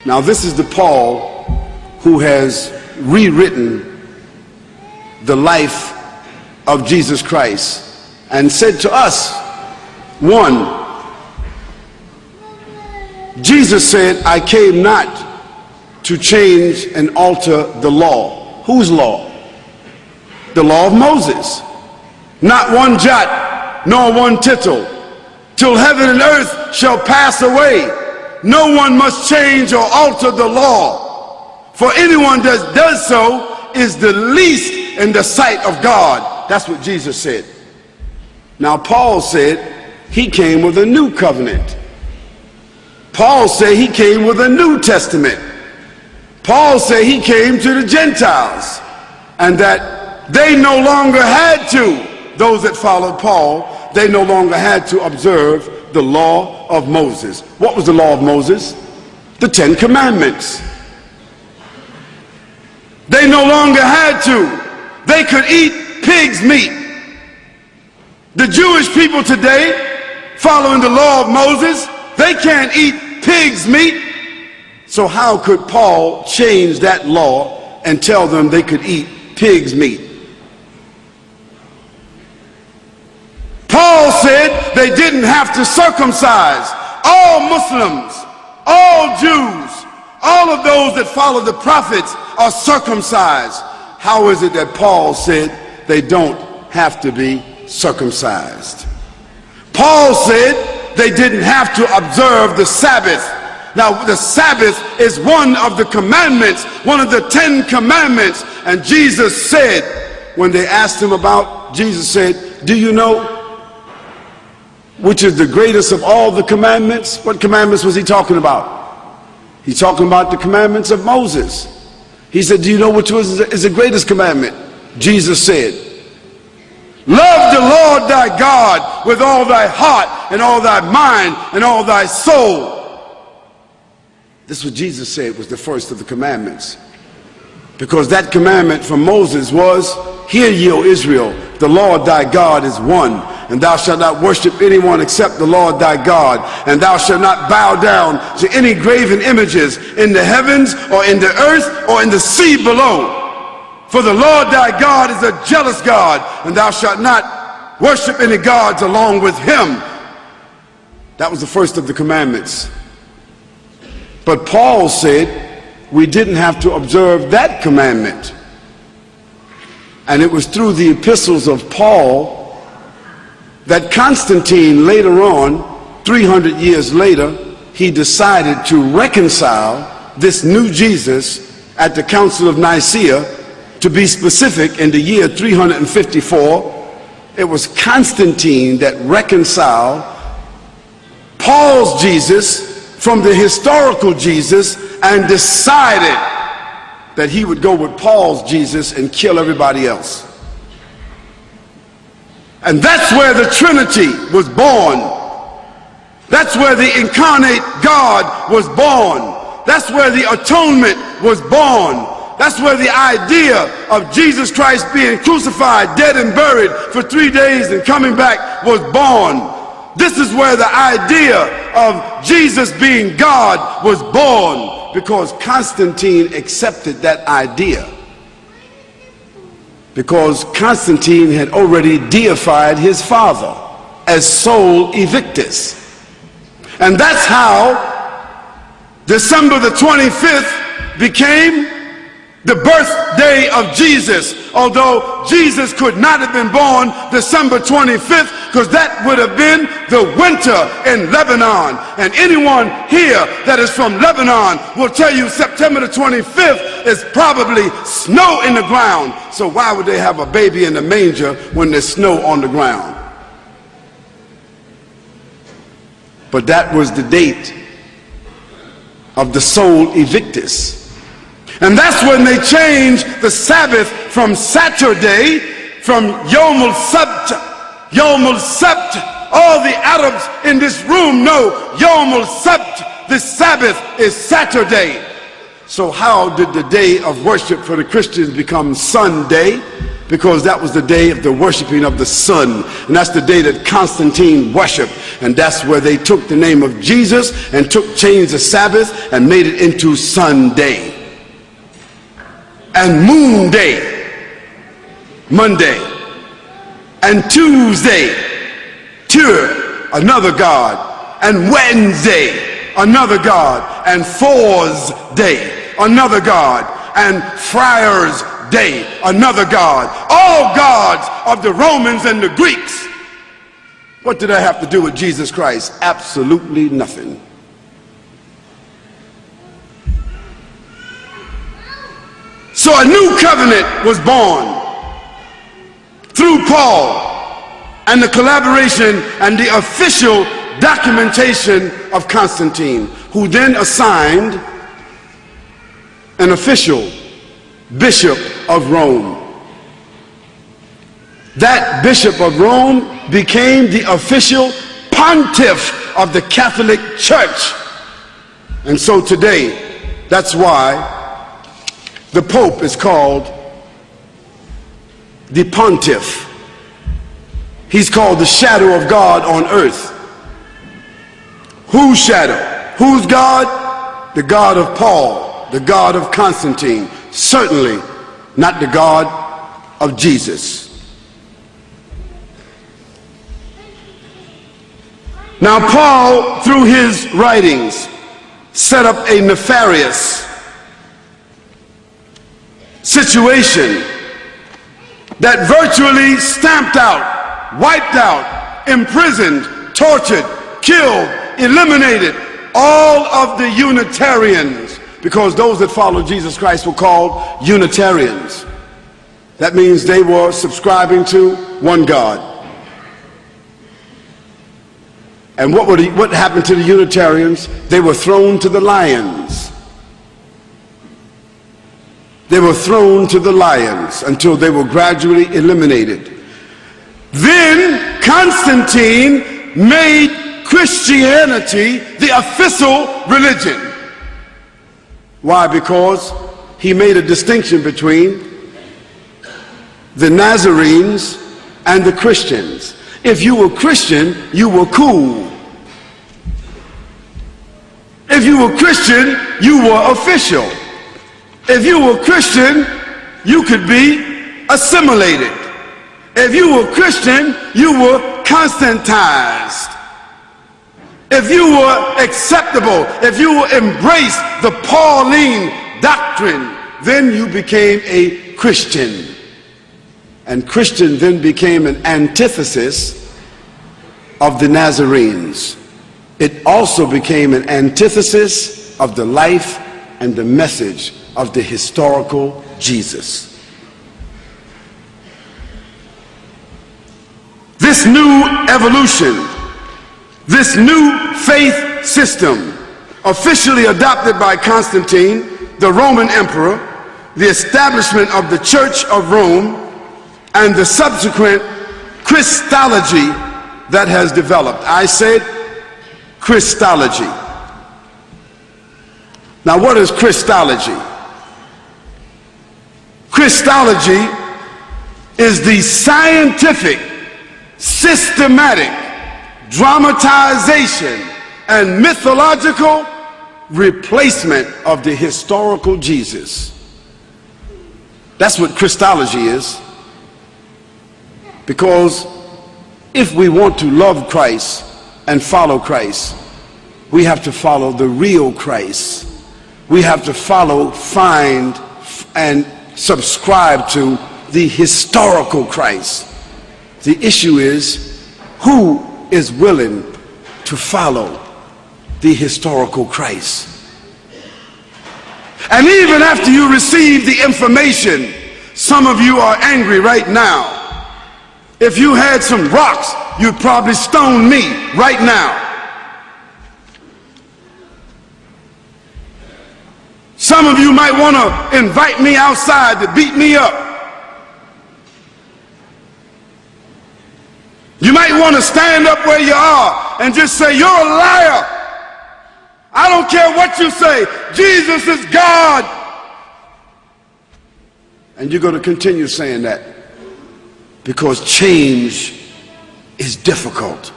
Now this is the Paul who has rewritten the life of Jesus Christ and said to us, one, Jesus said, I came not to change and alter the law. Whose law? The law of Moses. Not one jot nor one tittle, till heaven and earth shall pass away. No one must change or alter the law, for anyone that does so is the least in the sight of God. That's what Jesus said. Now Paul said he came with a new covenant. Paul said he came with a New Testament. Paul said he came to the Gentiles, and that they no longer had to, those that followed Paul, they no longer had to observe the law of Moses. What was the law of Moses? The 10 Commandments. They no longer had to. They could eat pig's meat. The Jewish people today, following the law of Moses, they can't eat pig's meat. So how could Paul change that law and tell them they could eat pig's meat? Paul said they didn't have to circumcise. All Muslims, all Jews, all of those that follow the prophets are circumcised. How is it that Paul said they don't have to be circumcised? Paul said they didn't have to observe the Sabbath. Now the Sabbath is one of the commandments, one of the 10 commandments. And Jesus said, when they asked him about, Jesus said, do you know which is the greatest of all the commandments? What commandments was he talking about? He's talking about the commandments of Moses. He said, do you know which is the greatest commandment? Jesus said, love the Lord thy God with all thy heart and all thy mind and all thy soul. This is what Jesus said was the first of the commandments. Because that commandment from Moses was, hear ye, O Israel, the Lord thy God is one, and thou shalt not worship anyone except the Lord thy God, and thou shalt not bow down to any graven images in the heavens or in the earth or in the sea below. For the Lord thy God is a jealous God, and thou shalt not worship any gods along with him. That was the first of the commandments. But Paul said we didn't have to observe that commandment. And it was through the epistles of Paul that Constantine later on, 300 years later, he decided to reconcile this new Jesus at the Council of Nicaea. To be specific, in the year 354, it was Constantine that reconciled Paul's Jesus from the historical Jesus and decided that he would go with Paul's Jesus and kill everybody else. And that's where the Trinity was born. That's where the incarnate God was born. That's where the atonement was born. That's where the idea of Jesus Christ being crucified, dead and buried for 3 days and coming back was born. This is where the idea of Jesus being God was born, because Constantine accepted that idea. Because Constantine had already deified his father as Sol Evictus. And that's how December the 25th became the birthday of Jesus. Although Jesus could not have been born December 25th, because that would have been the winter in Lebanon. And anyone here that is from Lebanon will tell you September the 25th is probably snow in the ground. So why would they have a baby in the manger when there's snow on the ground? But that was the date of the Sol Evictus. And that's when they changed the Sabbath from Saturday, from Yom al-Sabt. Yom al-Sabt, all the Arabs in this room know Yom al-Sabt, the Sabbath is Saturday. So how did the day of worship for the Christians become Sunday? because that was the day of the worshiping of the sun, and that's the day that Constantine worshiped, and that's where they took the name of Jesus and changed the Sabbath and made it into Sunday and Moon Day, Monday, and Tuesday, Tur, another god, and Wednesday, another god, and Four's Day, another god, and Friar's Day, another god. All gods of the Romans and the Greeks. What did that have to do with Jesus Christ? Absolutely nothing. So a new covenant was born through Paul and the collaboration and the official documentation of Constantine, who then assigned an official bishop of Rome. That bishop of Rome became the official pontiff of the Catholic Church. And so today, that's why the Pope is called the pontiff. He's called the shadow of God on earth. Whose shadow? Whose God? The God of Paul, the God of Constantine. Certainly not the God of Jesus. Now Paul, through his writings, set up a nefarious situation that virtually stamped out, wiped out, imprisoned, tortured, killed, eliminated all of the Unitarians, because those that followed Jesus Christ were called Unitarians. That means they were subscribing to one God. And what happened to the Unitarians? They were thrown to the lions. They were thrown to the lions until they were gradually eliminated. Then Constantine made Christianity the official religion. Why? Because he made a distinction between the Nazarenes and the Christians. If you were Christian, you were cool. If you were Christian, you were official. If you were Christian, you could be assimilated. If you were Christian, you were Constantized. If you were acceptable, if you embraced the Pauline doctrine, then you became a Christian. And Christian then became an antithesis of the Nazarenes. It also became an antithesis of the life and the message of the historical Jesus. This new evolution, this new faith system, officially adopted by Constantine, the Roman emperor, the establishment of the Church of Rome, and the subsequent Christology that has developed. I said Christology. Now, what is Christology? Christology is the scientific, systematic dramatization and mythological replacement of the historical Jesus. That's what Christology is. Because if we want to love Christ and follow Christ, we have to follow the real Christ. We have to follow, find, and subscribe to the historical Christ. The issue is, who is willing to follow the historical Christ? And even after you receive the information, some of you are angry right now. If you had some rocks, you'd probably stone me right now. Some of you might want to invite me outside to beat me up. You might want to stand up where you are and just say, you're a liar. I don't care what you say. Jesus is God. And you're going to continue saying that because change is difficult.